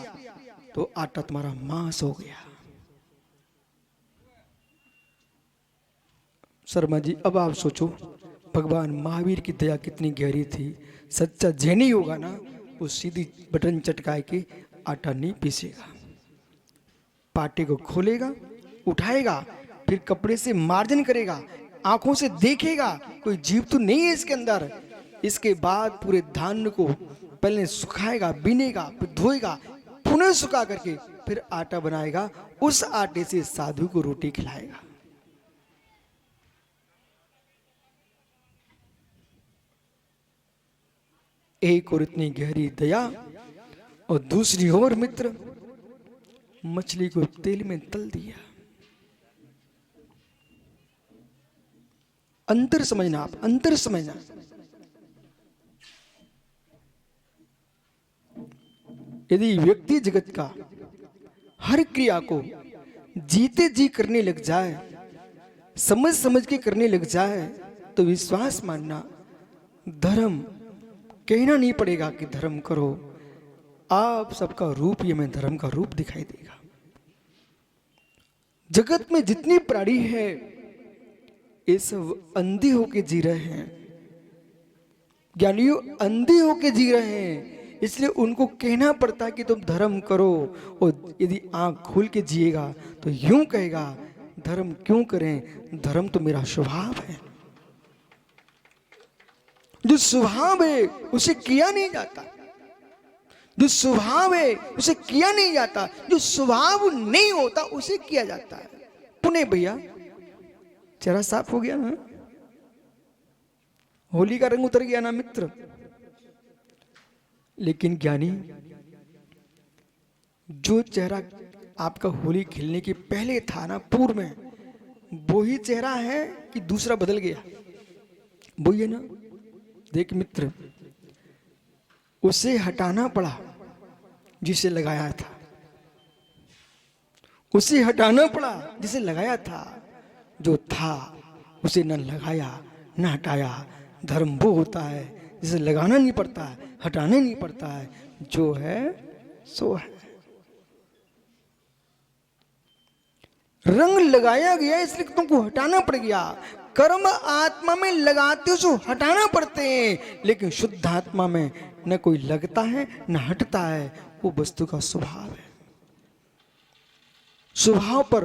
तो आटा तुम्हारा मांस हो गया। शर्मा जी, अब आप सोचो भगवान महावीर की दया कितनी गहरी थी। सच्चा जैनी होगा ना, वो सीधी बटन चटकाए के आटा नहीं पीसेगा, पाटे को खोलेगा, उठाएगा, फिर कपड़े से मार्जन करेगा, आंखों से देखेगा कोई जीव तो नहीं है इसके अंदर, इसके बाद पूरे धान्य को पहले सुखाएगा, बीनेगा, फिर धोएगा, पुनः सुखा करके फिर आटा बनाएगा, उस आटे से साधु को रोटी खिलाएगा। एक और इतनी गहरी दया, और दूसरी ओर मित्र मछली को तेल में तल दिया। अंतर समझना, आप अंतर समझना। यदि व्यक्ति जगत का हर क्रिया को जीते जी करने लग जाए, समझ समझ के करने लग जाए, तो विश्वास मानना, धर्म कहना नहीं पड़ेगा कि धर्म करो, आप सबका रूप ये में धर्म का रूप दिखाई देगा। जगत में जितनी प्राणी है ये सब अंधे होके जी रहे हैं, ज्ञानियों अंधे होके जी रहे हैं, इसलिए उनको कहना पड़ता है कि तुम धर्म करो। और यदि आंख खोल के जिएगा तो यूं कहेगा धर्म क्यों करें, धर्म तो मेरा स्वभाव है। जो स्वभाव है उसे किया नहीं जाता, जो स्वभाव है उसे किया नहीं जाता, जो स्वभाव नहीं होता उसे किया जाता है। पुणे भैया चेहरा साफ हो गया ना, होली का रंग उतर गया ना मित्र। लेकिन ज्ञानी, जो चेहरा आपका होली खेलने के पहले था ना, पूर्व में, वो ही चेहरा है कि दूसरा बदल गया? वो ही है ना। देख मित्र, उसे हटाना पड़ा जिसे लगाया था, उसे हटाना पड़ा जिसे लगाया था। जो था उसे न लगाया न हटाया। धर्म वो होता है जिसे लगाना नहीं पड़ता है, हटाना नहीं पड़ता है, जो है सो है। रंग लगाया गया इसलिए तुमको हटाना पड़ गया। कर्म आत्मा में लगाते हो तो हटाना पड़ते हैं, लेकिन शुद्ध आत्मा में न कोई लगता है न हटता है, वो वस्तु का स्वभाव है। स्वभाव पर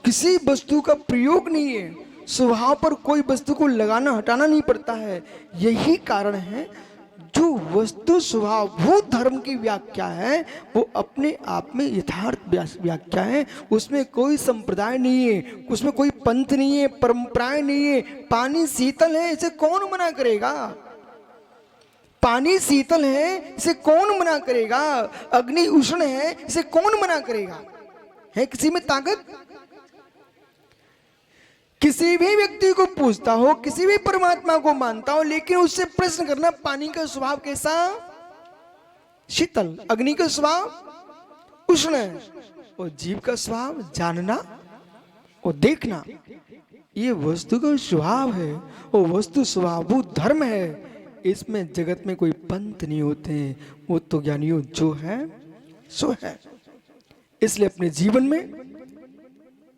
किसी वस्तु का प्रयोग नहीं है, स्वभाव पर कोई वस्तु को लगाना हटाना नहीं पड़ता है। यही कारण है जो वस्तु स्वभावभूत धर्म की व्याख्या है वो अपने आप में यथार्थ व्याख्या है। उसमें कोई संप्रदाय नहीं है, उसमें कोई पंथ नहीं है, परंपराएं नहीं है। पानी शीतल है, इसे कौन मना करेगा? पानी शीतल है, इसे कौन मना करेगा? अग्नि उष्ण है, इसे कौन मना करेगा? है किसी में ताकत? किसी भी व्यक्ति को पूछता हो, किसी भी परमात्मा को मानता हो, लेकिन उससे प्रश्न करना पानी का स्वभाव कैसा? शीतल। अग्नि का स्वभाव उष्ण है, और जीव का स्वभाव जानना और देखना। ये वस्तु का स्वभाव है, और वस्तु स्वभावभूत धर्म है। इसमें जगत में कोई पंथ नहीं होते हैं, वो तो ज्ञानियों जो है सो है। इसलिए अपने जीवन में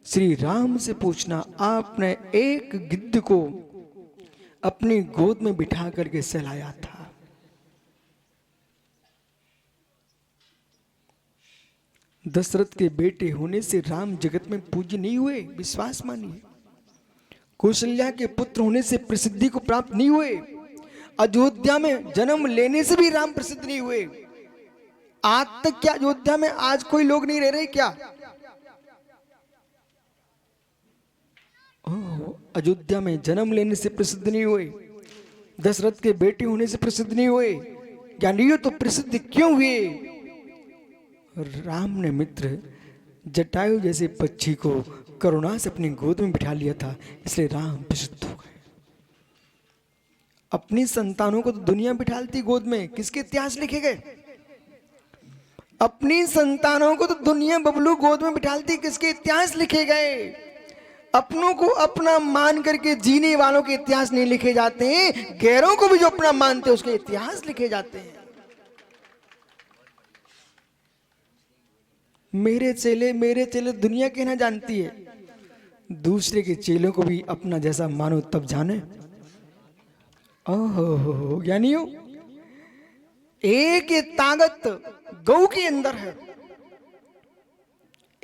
श्री राम से पूछना, आपने एक गिद्ध को अपनी गोद में बिठा करके सहलाया था, दशरथ के बेटे होने से राम जगत में पूज्य नहीं हुए, विश्वास मानिए। कौशल्या के पुत्र होने से प्रसिद्धि को प्राप्त नहीं हुए। अयोध्या में जन्म लेने से भी राम प्रसिद्ध नहीं हुए। आज तक क्या अयोध्या में आज कोई लोग नहीं रह रहे क्या? अयोध्या में जन्म लेने से प्रसिद्ध नहीं हुए, दशरथ के बेटे होने से प्रसिद्ध नहीं हुए। ज्ञानियों तो प्रसिद्ध क्यों हुए? राम ने मित्र जटायु जैसे पक्षी को करुणा से अपनी गोद में बिठा लिया था, इसलिए राम प्रसिद्ध हो गए। अपनी संतानों को तो दुनिया बिठालती गोद में, किसके इतिहास लिखे गए? अपनी संतानों को तो दुनिया बबलू गोद में बिठालती, किसके इतिहास लिखे गए? अपनों को अपना मान करके जीने वालों के इतिहास नहीं लिखे जाते हैं, गैरों को भी जो अपना मानते हैं उसके इतिहास लिखे जाते हैं। मेरे चेले दुनिया कहना जानती है, दूसरे के चेलों को भी अपना जैसा मानो तब जाने। ओहो ज्ञानियों, एक ताकत गौ के अंदर है,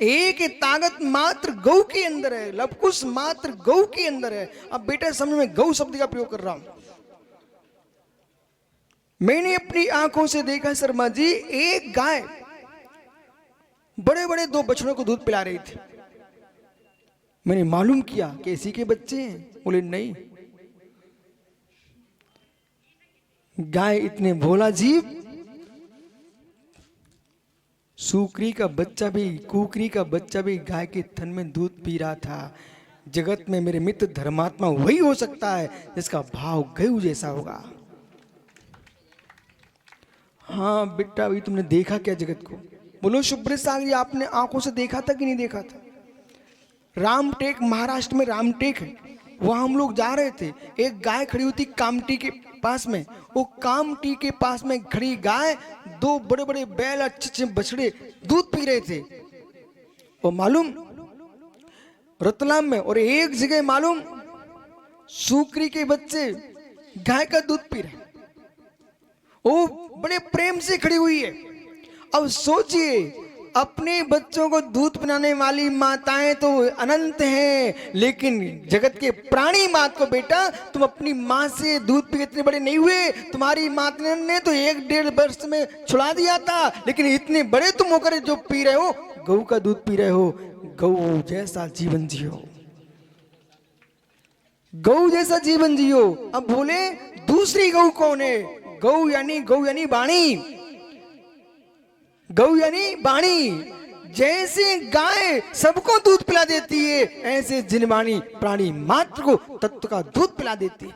एक ताकत मात्र गौ के अंदर है, लवकुश मात्र गौ के अंदर है। अब बेटा समझ में गौ शब्द का प्रयोग कर रहा हूं। मैंने अपनी आंखों से देखा शर्मा जी, एक गाय बड़े बड़े 2 बछड़ों को दूध पिला रही थी। मैंने मालूम किया कि इसी के बच्चे हैं। बोले नहीं, गाय इतने भोला जीव, सुकरी का बच्चा भी, कुकरी का बच्चा भी गाय के थन में दूध पी रहा था। जगत में मेरे मित्र धर्मात्मा वही हो सकता है जिसका भाव गऊ जैसा होगा। हाँ बेटा, अभी तुमने देखा क्या जगत को? बोलो सुब्रत सागर, आपने आंखों से देखा था कि नहीं देखा था? रामटेक, महाराष्ट्र में रामटेक है, वहां हम लोग जा रहे थे। एक गाय खड़ी हुई थी कामटी के पास में। वो कामटी के पास में खड़ी गाय, 2 बड़े बड़े बैल, अच्छे अच्छे बछड़े दूध पी रहे थे। और मालूम रतलाम में, और एक जगह मालूम सुकरी के बच्चे गाय का दूध पी रहे। वो बड़े प्रेम से खड़ी हुई है। अब सोचिए, अपने बच्चों को दूध पिलाने वाली माताएं तो अनंत हैं, लेकिन जगत के प्राणी मात को, बेटा तुम अपनी माँ से दूध पी इतने बड़े नहीं हुए। तुम्हारी माँ ने तो 1-1.5 वर्ष में छुड़ा दिया था, लेकिन इतने बड़े तुम होकर जो पी रहे हो, गऊ का दूध पी रहे हो। गऊ जैसा जीवन जियो, गऊ जैसा जीवन जियो। अब बोले दूसरी गऊ कौन है? गऊ यानी वाणी, गऊ यानी वाणी। जैसे गाय सबको दूध पिला देती है, ऐसे जिनवाणी प्राणी मात्र को तत्व का दूध पिला देती है।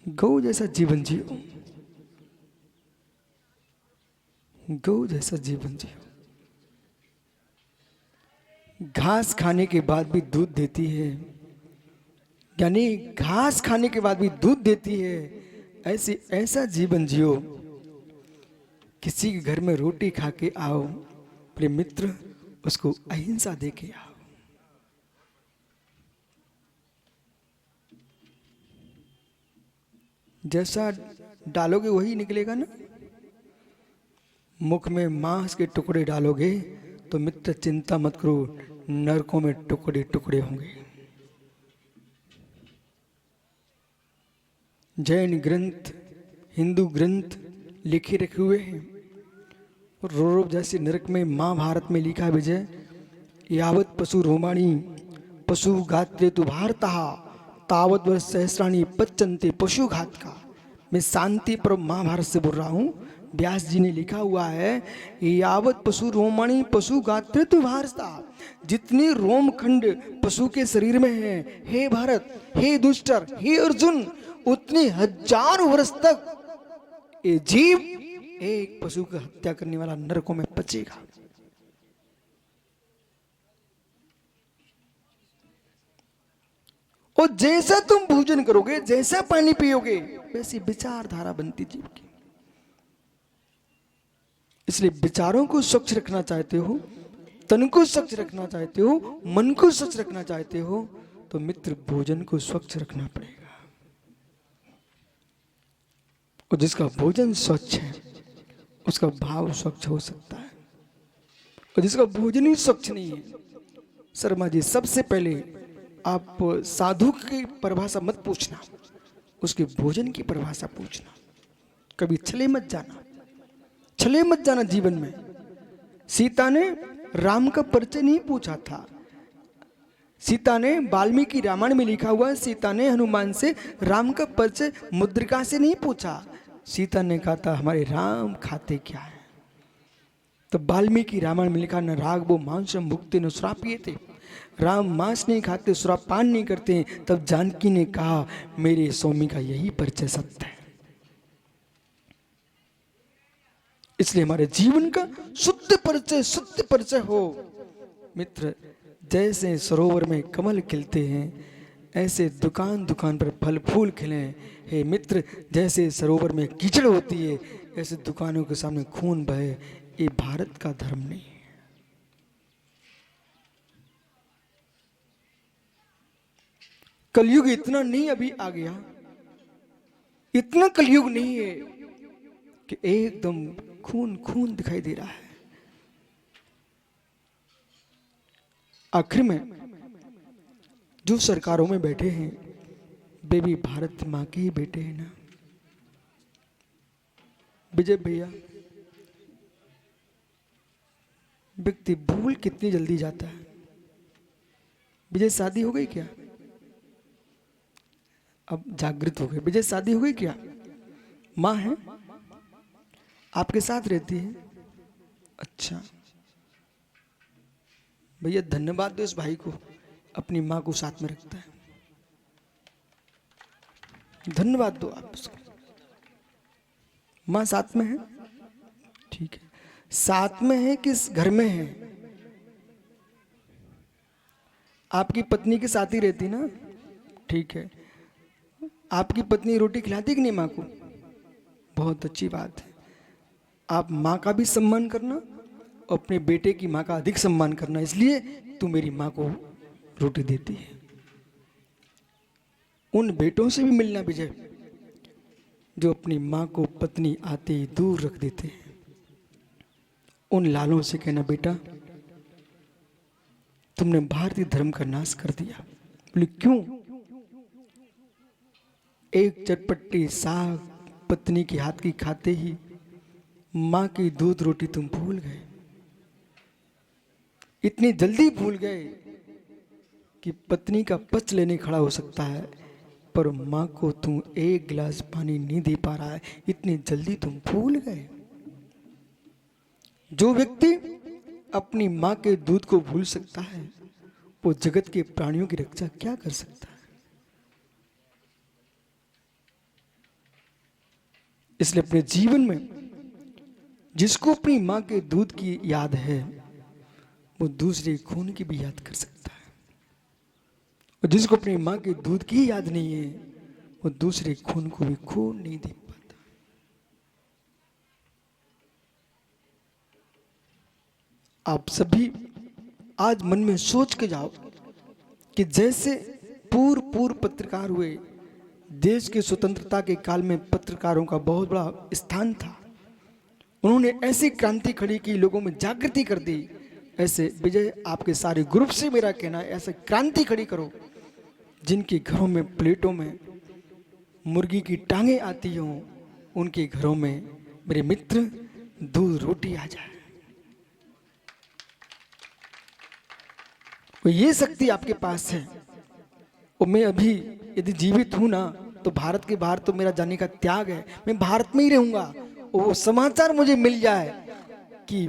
गऊ जैसा जीवन जियो, गऊ जैसा जीवन जियो। घास खाने के बाद भी दूध देती है, यानी घास खाने के बाद भी दूध देती है। ऐसा जीवन जियो। किसी के घर में रोटी खा के आओ, अपने मित्र उसको अहिंसा दे के आओ। जैसा डालोगे वही निकलेगा ना। मुख में मांस के टुकड़े डालोगे तो मित्र चिंता मत करो, नरकों में टुकड़े टुकड़े होंगे। जैन ग्रंथ, हिंदू ग्रंथ लिखे रखे हुए हैं। रोब जैसे नरक में महाभारत में लिखा विजय, यावत पशु रोमाणी पशु गात्रे तु भारतः तावत वर्ष सहस्राणी पच्चन्ते पशु घात का। मैं शांति पर महाभारत से बोल रहा हूँ। व्यास जी ने लिखा हुआ है, यावत पशु रोमाणी पशु गात्रे तु भारतः, जितनी रोमखंड पशु के शरीर में है, हे भारत, हे दुष्टर, हे अर्जुन, उतनी हजारों वर्ष तक ये जीव एक पशु की हत्या करने वाला नरकों में पचेगा। और जैसा तुम भोजन करोगे, जैसा पानी पियोगे, वैसी विचारधारा बनती जीव की। इसलिए विचारों को स्वच्छ रखना चाहते हो, तन को स्वच्छ रखना चाहते हो, मन को स्वच्छ रखना चाहते हो, तो मित्र भोजन को स्वच्छ रखना पड़ेगा। और जिसका भोजन स्वच्छ है उसका भाव स्वच्छ हो सकता है, और जिसका भोजन ही स्वच्छ नहीं है, शर्मा जी, सबसे पहले आप साधु की परिभाषा मत पूछना, उसके भोजन की परिभाषा पूछना। कभी छले मत जाना, छले मत जाना जीवन में। सीता ने राम का परिचय नहीं पूछा था। सीता ने, वाल्मीकि रामायण में लिखा हुआ है, सीता ने हनुमान से राम का परिचय मुद्रिका से नहीं पूछा। सीता ने कहा था हमारे राम खाते क्या है। तो वाल्मीकि रामायण में लिखा, न राग वो मांसम भुगते न शराब पिए। राम मांस नहीं खाते, शराब पान नहीं करते। तब जानकी ने कहा मेरे स्वामी का यही परिचय सत्य है। इसलिए हमारे जीवन का शुद्ध परिचय हो। मित्र, जैसे सरोवर में कमल खिलते हैं, ऐसे दुकान दुकान पर फल फूल खिले। हे मित्र, जैसे सरोवर में कीचड़ होती है, ऐसे दुकानों के सामने खून बहे। ये भारत का धर्म नहीं है। कलयुग इतना नहीं अभी आ गया, इतना कलयुग नहीं है कि एकदम खून खून दिखाई दे रहा है। आखिर में जो सरकारों में बैठे हैं वे भी भारत माँ के ही बेटे हैं ना। विजय भैया, व्यक्ति भूल कितनी जल्दी जाता है। विजय शादी हो गई क्या? अब जागृत हो गए। विजय शादी हो गई क्या? माँ है, आपके साथ रहती है? अच्छा भैया, धन्यवाद दो इस भाई को, अपनी माँ को साथ में रखता है। धन्यवाद दो आप उसको। माँ साथ में है, ठीक है। साथ में है, किस घर में है? आपकी पत्नी के साथ ही रहती ना, ठीक है। आपकी पत्नी रोटी खिलाती कि नहीं माँ को? बहुत अच्छी बात है। आप माँ का भी सम्मान करना और अपने बेटे की माँ का अधिक सम्मान करना, इसलिए तू मेरी माँ को रोटी देती है। उन बेटों से भी मिलना विजय, जो अपनी माँ को पत्नी आते ही दूर रख देते हैं। उन लालों से कहना, बेटा तुमने भारतीय धर्म का नाश कर दिया। बोले क्यों? एक चटपटी साग पत्नी के हाथ की खाते ही माँ की दूध रोटी तुम भूल गए। इतनी जल्दी भूल गए कि पत्नी का पच लेने खड़ा हो सकता है, पर माँ को तुम एक गिलास पानी नहीं दे पा रहा है, इतनी जल्दी तुम भूल गए। जो व्यक्ति अपनी माँ के दूध को भूल सकता है, वो जगत के प्राणियों की रक्षा क्या कर सकता है? इसलिए अपने जीवन में जिसको अपनी माँ के दूध की याद है, वो दूसरे खून की भी याद कर सकता है। और जिसको अपनी माँ के दूध की याद नहीं है, वो दूसरे खून को भी खून नहीं दे पाता। आप सभी आज मन में सोच के जाओ कि जैसे पूर्व पत्रकार हुए, देश की स्वतंत्रता के काल में पत्रकारों का बहुत बड़ा स्थान था। उन्होंने ऐसी क्रांति खड़ी की, लोगों में जागृति कर दी। ऐसे विजय आपके सारे ग्रुप से मेरा कहना है, ऐसे क्रांति खड़ी करो जिनके घरों में प्लेटों में मुर्गी की टांगे आती हों, उनके घरों में मेरे मित्र दूध रोटी आ जाए। वो ये शक्ति आपके पास है। और मैं अभी यदि जीवित हूं ना, तो भारत के बाहर तो मेरा जाने का त्याग है, मैं भारत में ही रहूंगा। और वो समाचार मुझे मिल जाए कि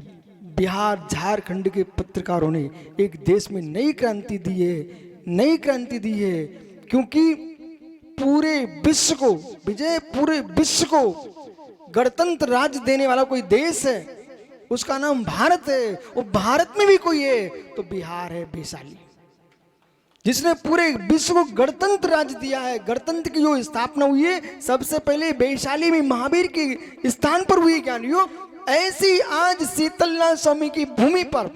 बिहार झारखंड के पत्रकारों ने एक देश में नई क्रांति दी है, नई क्रांति दी है। क्योंकि पूरे विश्व को विजय, पूरे विश्व को गणतंत्र राज्य देने वाला कोई देश है, उसका नाम भारत है। और भारत में भी कोई है तो बिहार है, वैशाली, जिसने पूरे विश्व को गणतंत्र राज्य दिया है। गणतंत्र की जो स्थापना हुई है, सबसे पहले वैशाली में महावीर के स्थान पर हुई। ज्ञानियों, ऐसी आज शीतलनाथ स्वामी की भूमि पर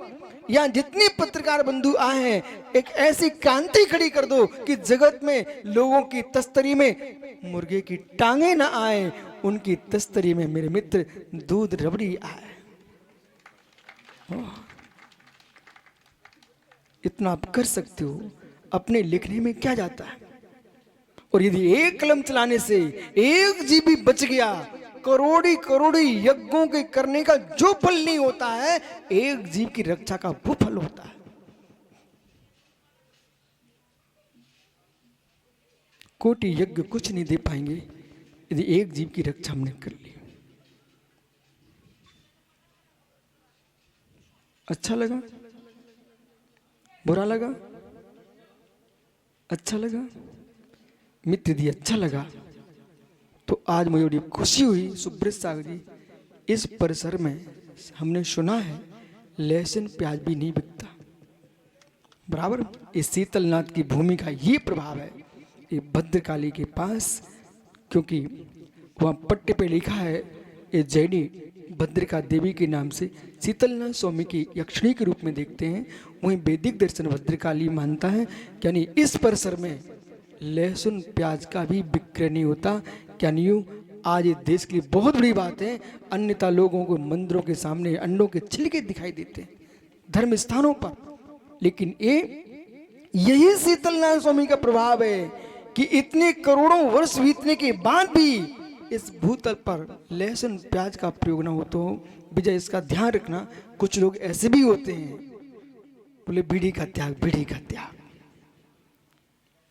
यहाँ जितने पत्रकार बंधु आए हैं, एक ऐसी क्रांति खड़ी कर दो कि जगत में लोगों की तस्तरी में मुर्गे की टांगे ना आए, उनकी तस्तरी में मेरे मित्र दूध रबड़ी आए। इतना आप कर सकते हो, अपने लिखने में क्या जाता है। और यदि एक कलम चलाने से एक जीव भी बच गया, करोड़ी यज्ञों के करने का जो फल नहीं होता है, एक जीव की रक्षा का वो फल होता है। कोटि यज्ञ कुछ नहीं दे पाएंगे यदि एक जीव की रक्षा हमने कर ली। अच्छा लगा? बुरा लगा? अच्छा लगा? मित्र यदि अच्छा लगा तो आज मुझे बड़ी खुशी हुई। सुब्रत सागर जी, इस परिसर में हमने सुना है लहसुन प्याज भी नहीं बिकता। बराबर इस शीतलनाथ की भूमि का ये प्रभाव है। ये भद्रकाली के पास, क्योंकि वहाँ पट्टे पे लिखा है ये जैनी भद्रिका देवी के नाम से शीतलनाथ स्वामी की यक्षिणी के रूप में देखते हैं, वहीं वैदिक दर्शन भद्रकाली मानता है। यानी इस परिसर में लहसुन प्याज का भी विक्रय नहीं होता। क्या नहीं? आज ये देश के लिए बहुत बड़ी बात है। अन्यथा लोगों को मंदिरों के सामने अंडों के छिलके दिखाई देते हैं धर्म स्थानों पर, लेकिन यही शीतलनाथ स्वामी का प्रभाव है कि इतने करोड़ों वर्ष बीतने के बाद भी इस भूतल पर लहसुन प्याज का प्रयोग ना हो तो विजय इसका ध्यान रखना। कुछ लोग ऐसे भी होते हैं, बोले बीड़ी का त्याग, बीड़ी का त्याग,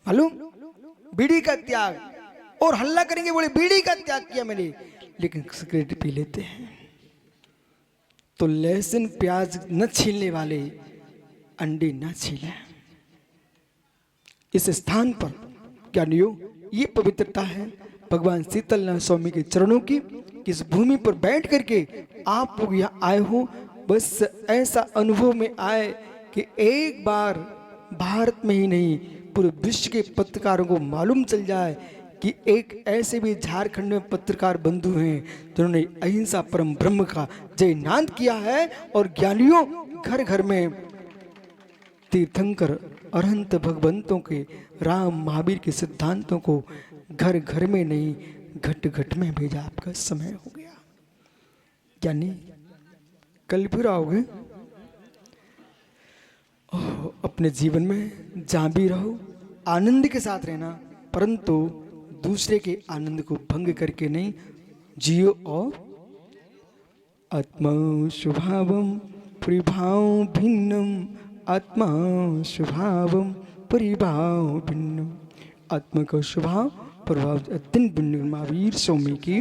मालूम, बीड़ी का त्याग, और हल्ला करेंगे बोले बीड़ी का त्याग किया मैंने, लेकिन सिगरेट पी लेते हैं। तो लहसुन प्याज न छीलने वाले अंडे न छीलें। इस स्थान पर ज्ञानियों ये पवित्रता है भगवान शीतलनाथ स्वामी के चरणों की। इस भूमि पर बैठ करके आप लोग यहाँ आए हो, बस ऐसा अनुभव में आए कि एक बार भारत में ही नहीं पूरे विश्व के पत्रकारों को मालूम चल जाए कि एक ऐसे भी झारखंड में पत्रकार बंधु हैं जिन्होंने अहिंसा परम ब्रह्म का जयनाद किया है। और ज्ञानियों घर घर में तीर्थंकर अरहंत भगवंतों के, राम महावीर के सिद्धांतों को घर घर में नहीं घट घट में भेजा। आपका समय हो गया, यानी कल फिर आओगे। अपने जीवन में जहां भी रहो आनंद के साथ रहना, परंतु दूसरे के आनंद को भंग करके नहीं जियो। और आत्मा स्वभावम परिभाव भिन्नम, आत्मा स्वभावम परिभाव भिन्नम, आत्मा का स्वभाव प्रभाव अत्यंत भिन्न। महावीर स्वामी की